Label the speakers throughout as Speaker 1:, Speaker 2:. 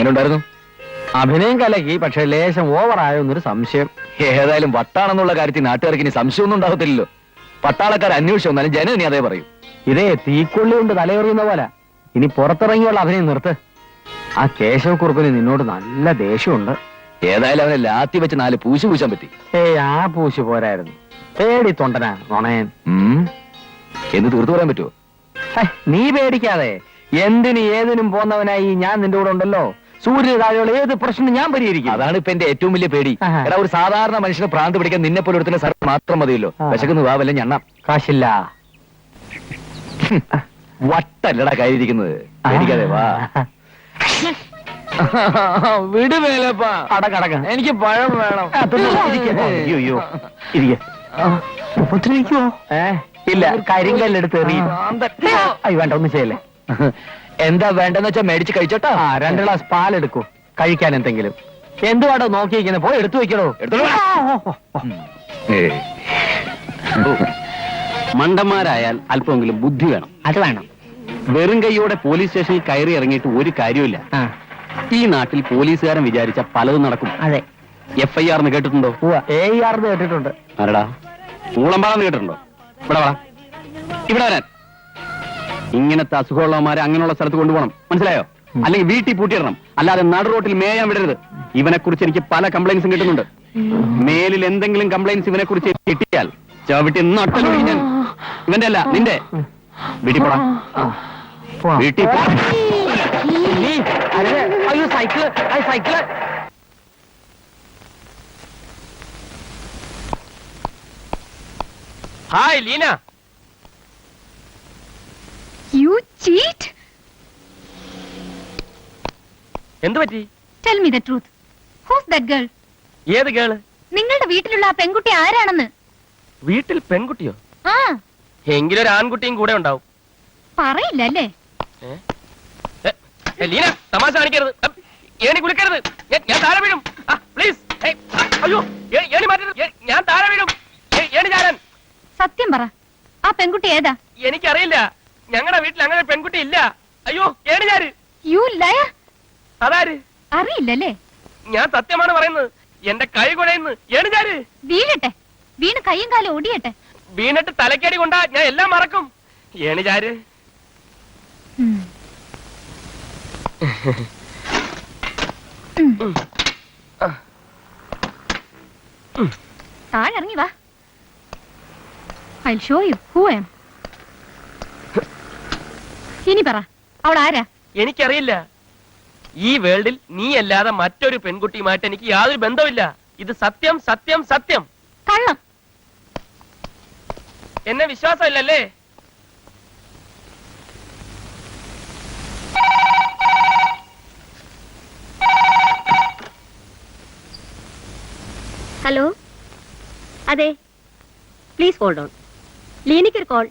Speaker 1: എങ്ങനെ ഉണ്ടായിരുന്നു?
Speaker 2: അഭിനയം കലക്കി, പക്ഷെ ലേശം ഓവറായോ എന്നൊരു സംശയം.
Speaker 1: ഏതായാലും വട്ടാണെന്നുള്ള കാര്യത്തിൽ നാട്ടുകാർക്ക് ഇനി സംശയമൊന്നും ഉണ്ടാകത്തില്ലല്ലോ. പട്ടാളക്കാർ അന്വേഷിച്ചു വന്നാലും ജനം ഇനി അതേ പറയും.
Speaker 2: ഇതേ തീക്കൊള്ളി കൊണ്ട് തലയെറിയുന്ന പോലെ. ഇനി പുറത്തിറങ്ങിയുള്ള അഭിനയം നിർത്ത്. ആ കേശവക്കുറുപ്പിന് നിന്നോട് നല്ല ദേഷ്യമുണ്ട്.
Speaker 1: ഏതായാലും അവനെ ലാത്തി വെച്ച് 4 പൂശി പൂശാൻ പറ്റി.
Speaker 2: ആ പൂശി പോരായിരുന്നു. പേടി തൊണ്ടനാ നുണയൻ.
Speaker 1: എന്ന് തീർത്തു പറയാൻ പറ്റുമോ?
Speaker 2: നീ പേടിക്കാതെ. എന്തിനും ഏതിനും പോന്നവനായി ഞാൻ നിന്റെ കൂടെ ഉണ്ടല്ലോ. സൂര്യന് താഴെയുള്ള ഏത് പ്രശ്നം ഞാൻ പരിഹരിക്കും.
Speaker 1: അതാണ് ഇപ്പൊ എന്റെ ഏറ്റവും വലിയ പേടി. എടാ, ഒരു സാധാരണ മനുഷ്യനെ ഭ്രാന്ത് പിടിക്കാൻ നിന്നെ പോലെ ഒരുത്തിന് സ്ഥലം മാത്രം മതിയല്ലോ. വിശക്കുന്നു വാ, വല്ല ഞണ്ണാം.
Speaker 2: കാശില്ല.
Speaker 1: വട്ടല്ലടാ കയ്യിരിക്കുന്നത്. പേടിക്കാതെ വാ. വിടുവേലപ്പാ.
Speaker 2: അടക്കടക്ക.
Speaker 1: എനിക്ക് പഴം വേണം.
Speaker 2: അയ്യോ ഉപദ്രവിക്കുവോ? ഇല്ല, കരിങ്കല്ലെടുത്ത് എറിയും. അയ്യോ വേണ്ട, ഒന്നും ചെയ്യല്ലേ.
Speaker 1: എന്താ വേണ്ടെന്ന് വെച്ചാ മേടിച്ച് കഴിച്ചോട്ടാ.
Speaker 2: 2 ഗ്ലാസ് പാലെടുക്കൂ. കഴിക്കാൻ എന്തെങ്കിലും. എന്തുവാടോ നോക്കിയിരിക്കുന്നത്? പോയി എടുത്തു വെക്കണോ.
Speaker 3: മണ്ടന്മാരായാൽ അല്പമെങ്കിലും ബുദ്ധി വേണം.
Speaker 2: അത് വേണം.
Speaker 3: വെറും കൈയോടെ പോലീസ് സ്റ്റേഷനിൽ കയറി ഇറങ്ങിയിട്ട് ഒരു കാര്യമില്ല. ഈ നാട്ടിൽ പോലീസുകാരൻ വിചാരിച്ച പലതും നടക്കും.
Speaker 2: അതെ.
Speaker 3: FIR കേട്ടിട്ടുണ്ടോ?
Speaker 2: AR കേട്ടിട്ടുണ്ട്.
Speaker 3: ആരടാ? ഊളമ്പാടെന്ന് കേട്ടിട്ടുണ്ടോ? ഇവിടെ വാ, ഇവിടെ വരാൻ. ഇങ്ങനത്തെ അസുഖമുള്ളവന്മാരെ അങ്ങനെയുള്ള സ്ഥലത്ത് കൊണ്ടുപോകണം, മനസ്സിലായോ? അല്ലെങ്കിൽ വീട്ടിൽ പൂട്ടിയിടണം. അല്ലാതെ നടു റോട്ടിൽ മേയാൻ വിടരുത്. ഇവനെ കുറിച്ച് എനിക്ക് പല കംപ്ലൈൻസും കിട്ടുന്നുണ്ട്. മേലിൽ എന്തെങ്കിലും കംപ്ലൈൻസ് ഇവനെ കുറിച്ച് കിട്ടിയാൽ ചവിട്ടി നട്ടൽ ഞാൻ. ഇവന്റെ അല്ല, നിന്റെ. വീട്ടിൽ പോടാ. വീട്ടിൽ പോ.
Speaker 2: അയ്യോ cycle, cycle.
Speaker 1: Hi Leena.
Speaker 4: You cheat?
Speaker 1: എന്തു പറ്റി?
Speaker 4: Tell me the truth. Who's that girl?
Speaker 1: ഏത് ഗേള്?
Speaker 4: നിങ്ങളുടെ വീട്ടിലുള്ള ആ പെൺകുട്ടി ആരാണെന്ന്.
Speaker 1: വീട്ടിൽ പെൺകുട്ടിയോ?
Speaker 4: ആ,
Speaker 1: എങ്കിലും ഒരു ആൺകുട്ടിയും കൂടെ ഉണ്ടാവും.
Speaker 4: പറയില്ല അല്ലേ?
Speaker 1: ലീന, തമാശ കാണിക്കരുത്. ഏണി കുലുക്കരുത്. ഞാൻ താഴെ വീഴും. പ്ലീസ്. അയ്യോ, ഏണി മാറ്റരുത്. ഞാൻ താഴെ വീഴും. ഏണി ചാരാൻ.
Speaker 4: സത്യം പറ, ആ പെൺകുട്ടി ഏതാ?
Speaker 1: എനിക്കറിയില്ല. ഞങ്ങളുടെ വീട്ടിൽ അങ്ങനെ പെൺകുട്ടി ഇല്ല. അയ്യോ, ഏണി ചാര്.
Speaker 4: U layer.
Speaker 1: അതാര്?
Speaker 4: അറിയില്ലല്ലേ?
Speaker 1: ഞാൻ സത്യമാണ് പറയുന്നത്. എന്റെ കൈ കുഴയുന്നു. ഏണി ചാര്.
Speaker 4: വീഴട്ടെ, വീണ് കയ്യും കാലും ഒടിയട്ടെ.
Speaker 1: വീണിട്ട് തലക്കടി കൊണ്ടാ ഞാൻ എല്ലാം മറക്കും. ഏണി ചാര്.
Speaker 4: താഴെ ഇറങ്ങി വാ. I'll show you who I am. ഇനി പറ, അവൾ ആരാ?
Speaker 1: എനിക്കറിയില്ല. ഈ വേൾഡിൽ നീ അല്ലാതെ മറ്റൊരു പെൺകുട്ടിയുമായിട്ട് എനിക്ക് യാതൊരു ബന്ധമില്ല. ഇത് സത്യം, സത്യം, സത്യം.
Speaker 4: കള്ളം.
Speaker 1: എന്നെ വിശ്വാസമില്ലല്ലേ?
Speaker 5: ഹലോ, അതെ, പ്ലീസ് ഹോൾഡ് ഓൺ. ലീനയ്ക്കൊരു കോൾ.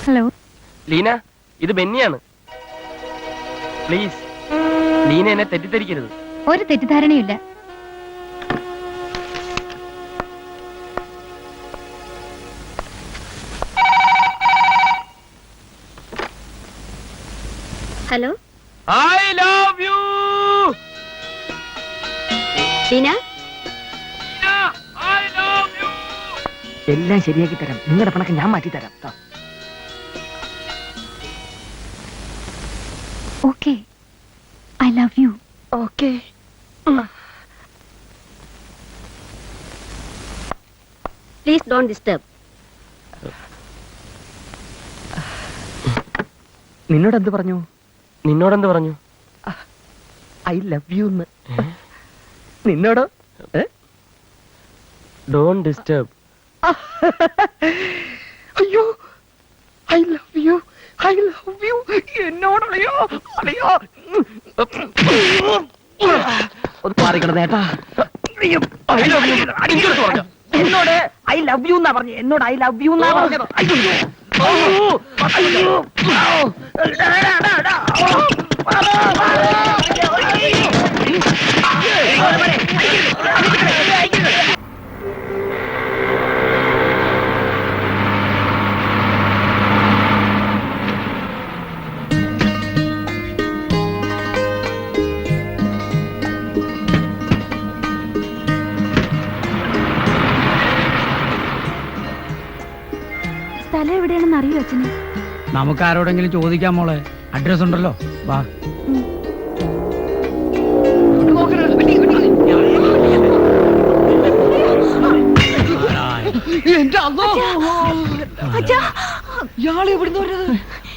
Speaker 4: ഹലോ
Speaker 1: ലീന, ഇത് ബെന്നിയാണ്. പ്ലീസ്, ലീന എന്നെ തെറ്റിദ്ധരിക്കരുത്.
Speaker 4: ഒരു തെറ്റിദ്ധാരണയില്ല.
Speaker 5: Hello,
Speaker 1: I love you.
Speaker 5: Leena,
Speaker 1: I love you.
Speaker 2: എല്ലാം ശരിയാക്കി തരാം. നിങ്ങളുടെ പണക്ക് ഞാൻ മാറ്റി തരാം.
Speaker 4: Okay, I love you.
Speaker 5: Okay. Please don't disturb.
Speaker 2: നിന്നോട് എന്ത് പറഞ്ഞു?
Speaker 1: നിന്നോടെന്ത് പറഞ്ഞു?
Speaker 2: I love you. നിന്നോടോ?
Speaker 1: Don't disturb.
Speaker 2: അയ്യോ, I love you, I love you. എന്നോടറിയോ? അറിയോ? ഒന്ന് മാറിക്കിടന്നേട്ടാ. എന്നോട് ഐ ലവ് യു എന്നാ പറഞ്ഞു. എന്നോട് ഐ ലവ് യു എന്നാ പറഞ്ഞത്.
Speaker 4: അച്ഛന്?
Speaker 2: നമുക്ക് ആരോടെങ്കിലും ചോദിക്കാം മോളെ, അഡ്രസ് ഉണ്ടല്ലോ. വാ.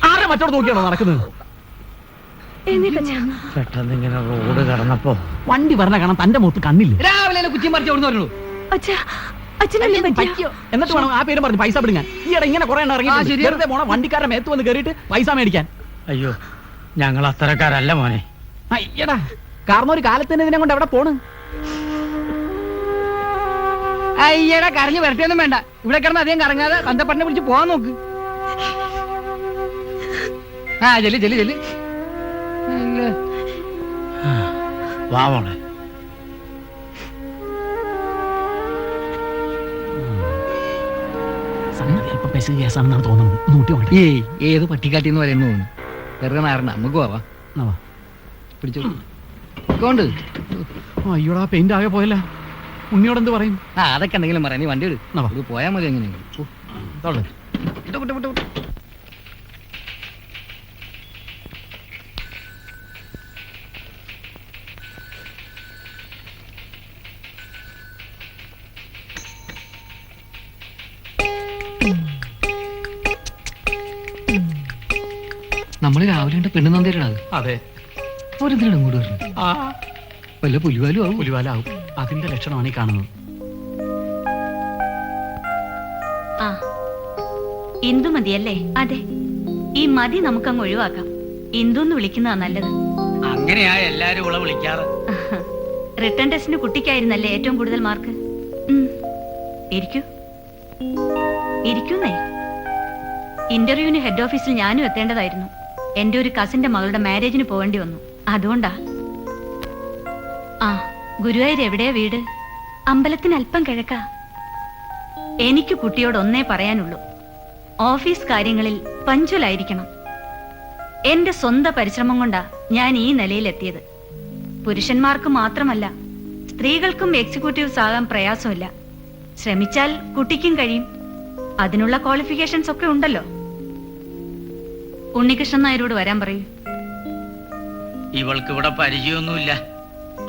Speaker 3: ആരെ മറ്റോട് നോക്കിയാണോ നടക്കുന്നത്?
Speaker 2: പെട്ടെന്ന് ഇങ്ങനെ റോഡ് കടന്നപ്പോ
Speaker 3: വണ്ടി പറഞ്ഞ കാണാൻ തന്റെ മുഖത്ത് കണ്ണില്ല. രാവിലെ കുറ്റിയും പറിച്ച് എവിടെ പറഞ്ഞു എന്നിട്ട് വേണം ആ പേര് പറഞ്ഞ് പൈസ പിടിക്കാൻ. ഈയിടെ ഇങ്ങനെ കുറെ ഇറങ്ങി വെറുതെ പോണ വണ്ടിക്കാരുടെ മേത്ത് വന്ന് കയറിയിട്ട് പൈസ മേടിക്കാൻ.
Speaker 2: അയ്യോ, ഞങ്ങൾ അത്തരക്കാരല്ല മോനെ.
Speaker 3: അയ്യടാ, കാരണം ഒരു കാലത്തിന് ഇതിനെ കൊണ്ട് എവിടെ പോണ്? അയ്യടാ, കരഞ്ഞു വരട്ടെയൊന്നും വേണ്ട. ഇവിടെ കിടന്ന് അധികം കറങ്ങാതെ തന്തപ്പട്ടിനെ വിളിച്ച് പോവാൻ നോക്ക്. ആ ചെല്ലി ചെല്ലി ചെല്ലി.
Speaker 2: വാ മോളെ.
Speaker 3: സംഗതി അല്പം പെശക് കേസാണെന്നാണ് തോന്നുന്നത്. നൂട്ടി നോക്കട്ടെ.
Speaker 2: ഏയ്, ഏത് പട്ടിക്കാട്ടിന്ന് പറയുന്നു തോന്നുന്നു. വെറുതെ നാരണ, നമുക്ക് പോവാ. പിടിച്ചോ കൊണ്ട്.
Speaker 3: അയ്യോടാ, പെയിന്റ് ആകെ പോയല്ല. ഉണ്ണിയോട് എന്ത് പറയും?
Speaker 2: അതൊക്കെ എന്തെങ്കിലും പറയാം. നീ വണ്ടി എടു, പോയാൽ മതി. എങ്ങനെയെങ്കിലും നമ്മള് രാവിലെ ഉണ്ട് പെണ്ണു നന്ദിയിലാണ്.
Speaker 3: അതെ,
Speaker 2: ഓരെന്തിനാണ് ഇങ്ങോട്ട് വരുന്നത്? വല്ല പുലിവാലും ആവും.
Speaker 3: പുലിവാലാവും. അതിന്റെ ലക്ഷണമാണ് ഈ കാണുന്നത്.
Speaker 6: ആ, ഇന്ദു മതിയല്ലേ? അതെ, ഈ മതി നമുക്കങ്ങ് ഒഴിവാക്കാം. ഇന്ദു എന്ന് വിളിക്കുന്നതാ നല്ലത്.
Speaker 2: അങ്ങനെയാ എല്ലാരും ഉള്ള വിളിക്കാറ്.
Speaker 6: റിട്ടേൺ ടെസ്റ്റിന് കുട്ടിക്കായിരുന്നല്ലേ ഏറ്റവും കൂടുതൽ മാർക്ക്? ഇരിക്കൂ ഇരിക്കുന്നേ. ഇന്റർവ്യൂവിന് ഹെഡ് ഓഫീസിൽ ഞാനും എത്തേണ്ടതായിരുന്നു. എന്റെ ഒരു കസിന്റെ മകളുടെ മാരേജിന് പോകേണ്ടി വന്നു. അതുകൊണ്ടാ. ആ, ഗുരുവായൂർ എവിടെയാ വീട്? അമ്പലത്തിന് അല്പം കിഴക്കാ. എനിക്ക് കുട്ടിയോട് ഒന്നേ പറയാനുള്ളൂ, ഓഫീസ് കാര്യങ്ങളിൽ പഞ്ചുവലായിരിക്കണം. എന്റെ സ്വന്തം പരിശ്രമം കൊണ്ടാ ഞാൻ ഈ നിലയിലെത്തിയത്. പുരുഷന്മാർക്ക് മാത്രമല്ല, സ്ത്രീകൾക്കും എക്സിക്യൂട്ടീവ്സ് ആകാൻ പ്രയാസമില്ല. ശ്രമിച്ചാൽ കുട്ടിക്കും കഴിയും. അതിനുള്ള ക്വാളിഫിക്കേഷൻസ് ഒക്കെ ഉണ്ടല്ലോ. ഉണ്ണികൃഷ്ണൻ നായരോട് വരാൻ പറയൂ.
Speaker 2: ഇവൾക്ക് ഇവിടെ പരിചയമൊന്നുമില്ല,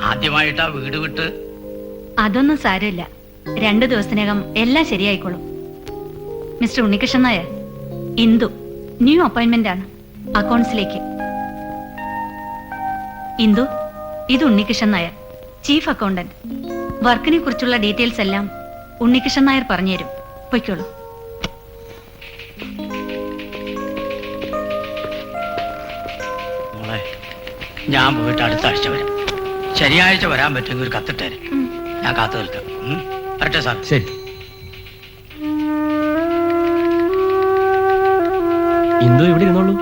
Speaker 2: ആദ്യമായിട്ടാ വീട് വിട്ട്.
Speaker 6: അതൊന്നും സാരമില്ല, 2 ദിവസത്തിനകം എല്ലാം ശരിയായിക്കോളും. Mister Unnikrishnan Nair, Indu new appointment ആണ് അക്കൗണ്ട്സിലേക്ക്. ഇന്ദു, ഇത് ഉണ്ണികൃഷ്ണൻ നായർ, ചീഫ് അക്കൗണ്ടന്റ്. വർക്കിനെ കുറിച്ചുള്ള ഡീറ്റെയിൽസ് എല്ലാം ഉണ്ണികൃഷ്ണൻ നായർ പറഞ്ഞുതരും. പൊയ്ക്കോളൂ.
Speaker 2: ഞാൻ പോയിട്ട് അടുത്ത ആഴ്ച വരാം. ശനിയാഴ്ച വരാൻ പറ്റുമെങ്കിൽ ഒരു കത്തിട്ടേരെ. ഞാൻ കാത്തു നിൽക്കാം. വരട്ടെ സാർ.
Speaker 3: ശരി. ഇന്ദു ഇവിടെ ഇരുന്നോളൂ.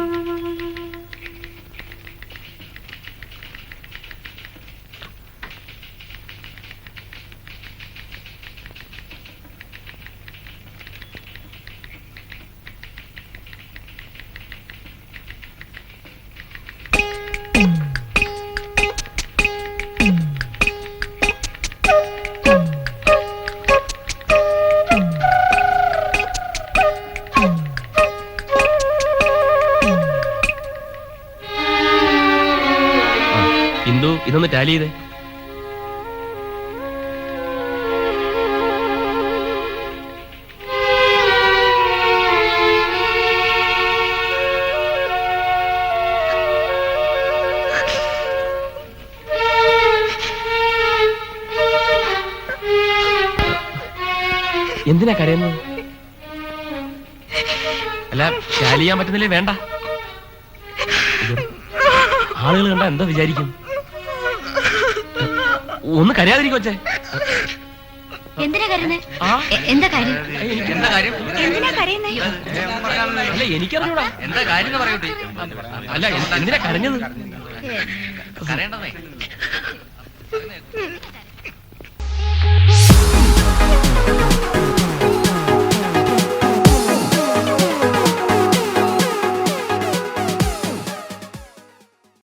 Speaker 1: ഇന്ദു, ഇതൊന്ന് ടാലി ചെയ്തേ. എന്തിനാ കരയുന്നത്? അല്ല, ടാലി ചെയ്യാൻ പറ്റുന്നില്ലേ? വേണ്ട. ആളുകൾ കണ്ട എന്താ വിചാരിക്കും? ഒന്ന് കരയാതിരിക്കും കൊച്ചേ.
Speaker 6: എന്തിനാ കരുന്നേ? എന്താ കാര്യം?
Speaker 1: എന്താ കാര്യം?
Speaker 6: എന്തിനാ കരയുന്നേ?
Speaker 1: അല്ല, എനിക്കറിഞ്ഞൂടാ എന്താ കാര്യം. പറയൂട്ടി. അല്ല, എന്തിനാ കരഞ്ഞത്? കരയേണ്ടതേ.